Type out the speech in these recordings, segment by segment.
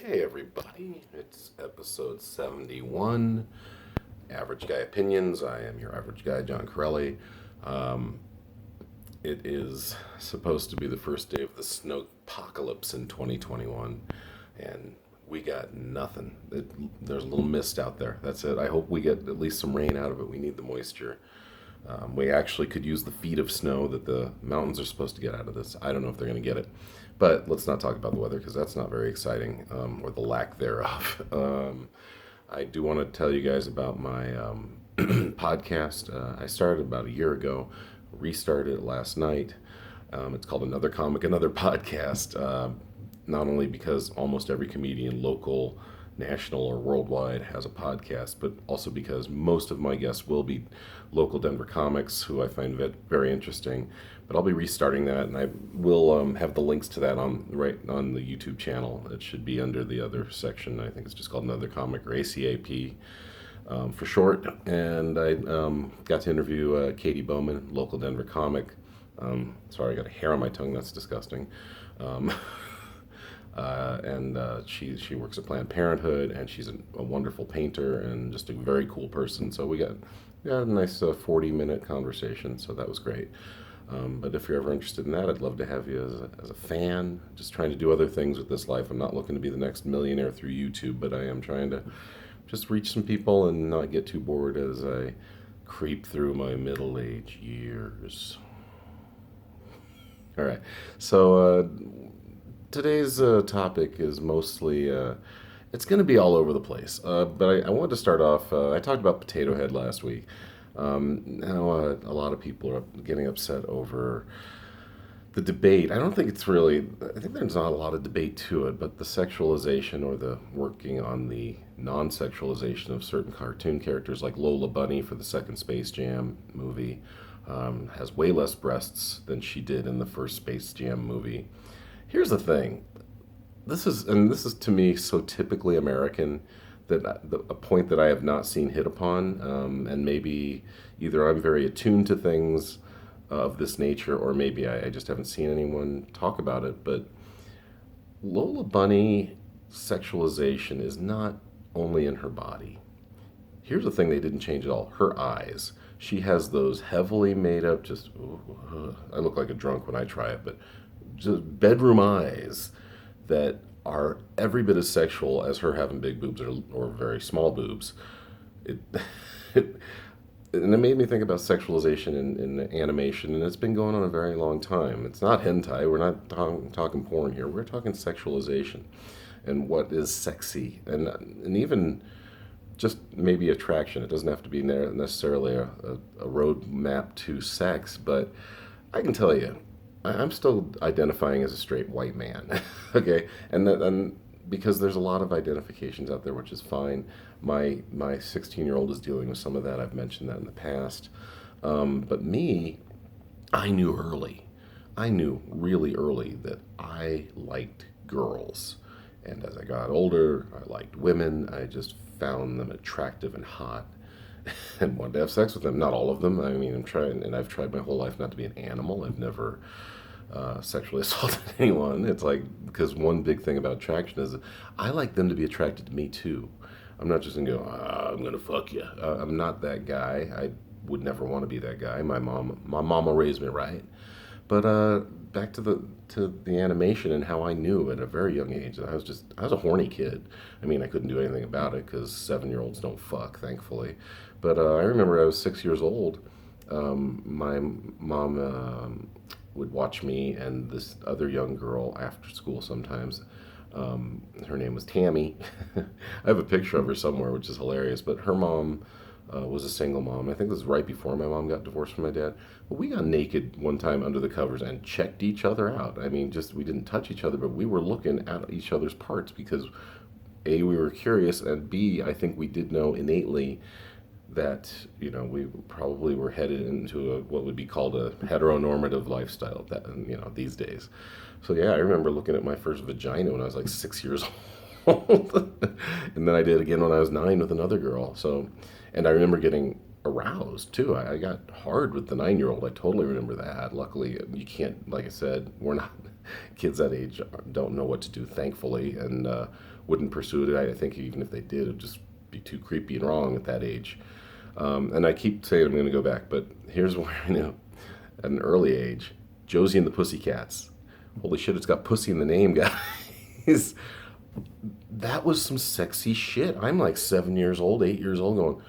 Hey everybody, it's episode 71, Average Guy Opinions. I am your average guy, John Corelli. Um, it is supposed to be the first day of the snow apocalypse in 2021, and we got nothing. There's a little mist out there. That's it. I hope we get at least some rain out of it. We need the moisture. We actually could use the feet of snow that the mountains are supposed to get out of this. I don't know if they're going to get it. But let's not talk about the weather because that's not very exciting, or the lack thereof. I do want to tell you guys about my podcast. I started about a year ago, restarted it last night. It's called Another Comic, Another Podcast. Not only because almost every comedian, local, national, or worldwide, has a podcast, but also because most of my guests will be local Denver comics who I find very interesting. But I'll be restarting that, and I will have the links to that right on the YouTube channel. It should be under the other section. I think it's just called Another Comic, or ACAP for short. And I got to interview Katie Bowman, local Denver comic. Sorry, I got a hair on my tongue. That's disgusting. Um, and she works at Planned Parenthood, and she's a wonderful painter and just a very cool person. So we got a nice 40-minute conversation. So that was great. But if you're ever interested in that, I'd love to have you as a fan. Just trying to do other things with this life. I'm not looking to be the next millionaire through YouTube, but I am trying to just reach some people and not get too bored as I creep through my middle-age years. All right. So today's topic is mostly, it's going to be all over the place. But I wanted to start off, I talked about Potato Head last week. Now, a lot of people are getting upset over the debate. I don't think it's really, I think there's not a lot of debate to it, but the sexualization or the working on the non sexualization of certain cartoon characters, like Lola Bunny for the second Space Jam movie, has way less breasts than she did in the first Space Jam movie. Here's the thing. This is to me so typically American that a point that I have not seen hit upon, and maybe either I'm very attuned to things of this nature, or maybe I just haven't seen anyone talk about it. But Lola Bunny sexualization is not only in her body. Here's the thing they didn't change at all: her eyes. She has those heavily made up, just I look like a drunk when I try it, but just bedroom eyes that are every bit as sexual as her having big boobs or very small boobs. It, it and it made me think about sexualization in animation, and it's been going on a very long time. It's not hentai. We're not talking porn here. We're talking sexualization and what is sexy, and even just maybe attraction. It doesn't have to be necessarily a roadmap to sex, but I can tell you, I'm still identifying as a straight white man, okay, and because there's a lot of identifications out there, which is fine. My 16-year-old is dealing with some of that. I've mentioned that in the past, but me, I knew early. I knew really early that I liked girls, and as I got older, I liked women. I just found them attractive and hot, and wanted to have sex with them. Not all of them. I mean, I've tried my whole life not to be an animal. I've never sexually assaulted anyone. It's like, because one big thing about attraction is I like them to be attracted to me too. I'm not just gonna go, I'm gonna fuck you. I'm not that guy. I would never want to be that guy. My mama raised me right. But back to the animation and how I knew at a very young age that I was a horny kid. I mean, I couldn't do anything about it because 7-year-olds don't fuck, thankfully. But I remember I was 6 years old. My mom would watch me and this other young girl after school sometimes. Her name was Tammy. I have a picture of her somewhere, which is hilarious. But her mom was a single mom. I think this was right before my mom got divorced from my dad. But we got naked one time under the covers and checked each other out. I mean, just we didn't touch each other, but we were looking at each other's parts because A, we were curious, and B, I think we did know innately that we probably were headed into what would be called a heteronormative lifestyle that these days. So yeah, I remember looking at my first vagina when I was like 6 years old, and then I did again when I was 9 with another girl. So, and I remember getting aroused too. I got hard with the 9-year-old. I totally remember that. Luckily, you can't, like I said, we're not. Kids that age don't know what to do, thankfully, and wouldn't pursue it. I think even if they did, it'd just be too creepy and wrong at that age. And I keep saying I'm going to go back, but here's where I know at an early age, Josie and the Pussycats. Holy shit, it's got pussy in the name, guys. That was some sexy shit. I'm like 7 years old, 8 years old, going,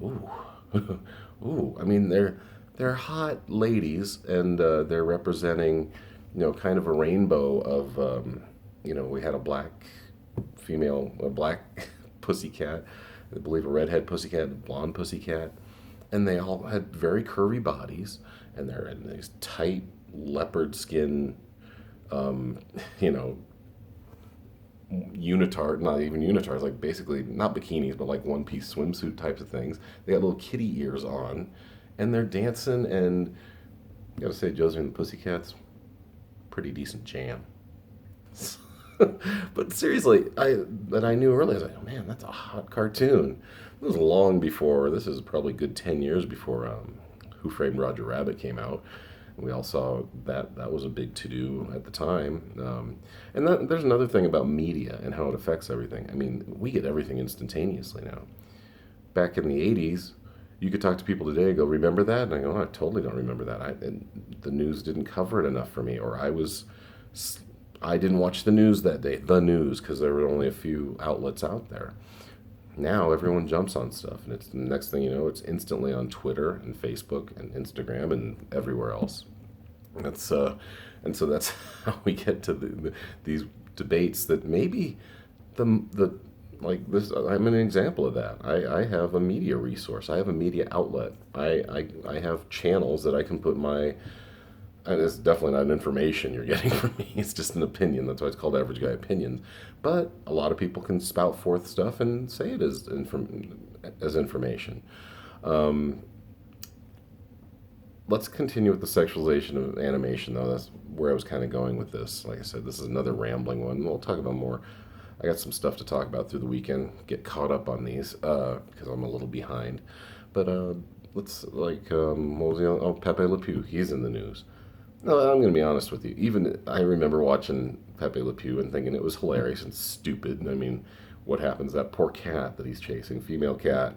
ooh, ooh. I mean, they're hot ladies, and they're representing, kind of a rainbow of, we had a black female, a black pussycat, I believe a redhead pussycat, a blonde pussycat, and they all had very curvy bodies, and they're in these tight leopard skin, um, you know, unitard, not even unitards, like basically not bikinis, but like one piece swimsuit types of things. They got little kitty ears on, and they're dancing. And I gotta say, Josie and the Pussycats, pretty decent jam. But seriously, I knew early. I was like, oh man, that's a hot cartoon. It was long before. This is probably a good 10 years before Who Framed Roger Rabbit came out. We all saw that was a big to do at the time. There's another thing about media and how it affects everything. I mean, we get everything instantaneously now. Back in the 80s, you could talk to people today and go, remember that? And I go, oh, I totally don't remember that. And the news didn't cover it enough for me, or I didn't watch the news that day, the news, because there were only a few outlets out there. Now everyone jumps on stuff, and it's the next thing you know, it's instantly on Twitter and Facebook and Instagram and everywhere else. That's and so that's how we get to these debates that maybe the like this. I'm an example of that. I have a media resource. I have a media outlet. I have channels that I can put my. And it's definitely not an information you're getting from me. It's just an opinion. That's why it's called Average Guy Opinions. But a lot of people can spout forth stuff and say it as information. Um, let's continue with the sexualization of animation, though. That's where I was kind of going with this. Like I said, this is another rambling one. We'll talk about more. I got some stuff to talk about through the weekend. Get caught up on these because I'm a little behind. But let's what was the other? Oh, Pepe Le Pew. He's in the news. No, I'm going to be honest with you. Even I remember watching Pepe Le Pew and thinking it was hilarious and stupid. I mean, what happens? That poor cat that he's chasing, female cat,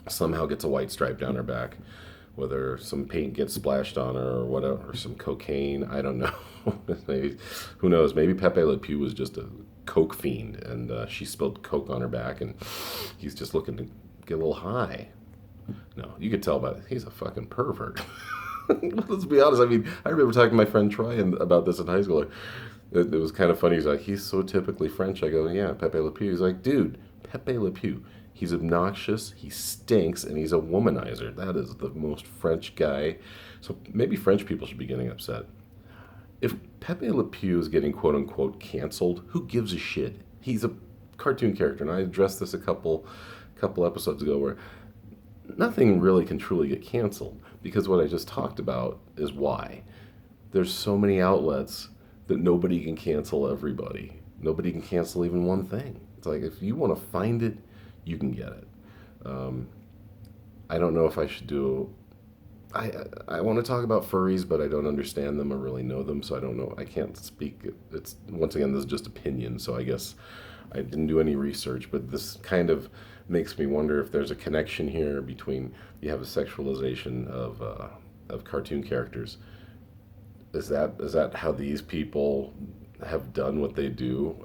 somehow gets a white stripe down her back. Whether some paint gets splashed on her or whatever, or some cocaine, I don't know. Maybe, who knows? Maybe Pepe Le Pew was just a coke fiend, and she spilled coke on her back, and he's just looking to get a little high. No, you could tell by it. He's a fucking pervert. Let's be honest. I mean, I remember talking to my friend Troy about this in high school. It was kind of funny. He's like, he's so typically French. I go, yeah, Pepe Le Pew. He's like, dude, Pepe Le Pew. He's obnoxious, he stinks, and he's a womanizer. That is the most French guy. So maybe French people should be getting upset. If Pepe Le Pew is getting quote unquote canceled, who gives a shit? He's a cartoon character, and I addressed this a couple episodes ago where nothing really can truly get canceled because what I just talked about is why. There's so many outlets that nobody can cancel everybody. Nobody can cancel even one thing. It's like if you want to find it, you can get it. I don't know if I should do. I want to talk about furries, but I don't understand them or really know them, so I don't know. I can't speak. It's once again, this is just opinion, so I guess I didn't do any research. But this kind of makes me wonder if there's a connection here between you have a sexualization of cartoon characters. Is that how these people have done what they do?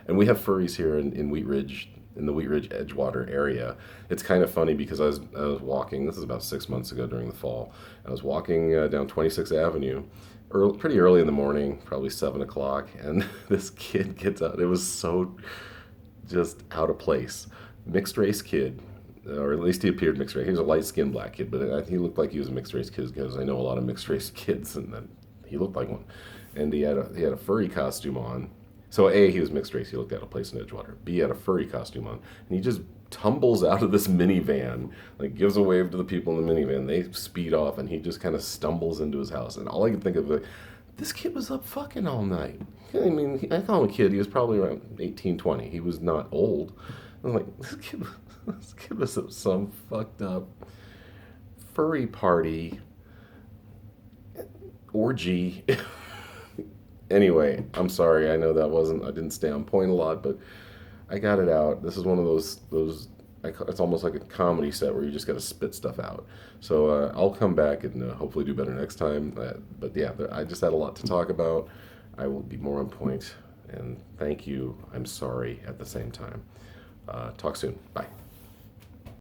And we have furries here in Wheat Ridge, in the Wheat Ridge Edgewater area. It's kind of funny because I was walking, this is about 6 months ago during the fall, I was walking down 26th Avenue, pretty early in the morning, probably 7 o'clock, and this kid gets out. It was so just out of place. Mixed race kid, or at least he appeared mixed race. He was a light-skinned black kid, but he looked like he was a mixed race kid because I know a lot of mixed race kids, and then he looked like one. And he had a furry costume on. So A, he was mixed race. He looked out of place in Edgewater. B, he had a furry costume on. And he just tumbles out of this minivan, like gives a wave to the people in the minivan. They speed off, and he just kind of stumbles into his house. And all I could think of, this kid was up fucking all night. I mean, I call him a kid. He was probably around 18, 20. He was not old. I was like, this kid was at some fucked up furry party, orgy. Anyway, I'm sorry. I know that wasn't. I didn't stay on point a lot, but I got it out. This is one of those. It's almost like a comedy set where you just got to spit stuff out. So I'll come back and hopefully do better next time. But yeah, I just had a lot to talk about. I will be more on point. And thank you. I'm sorry at the same time. Talk soon. Bye.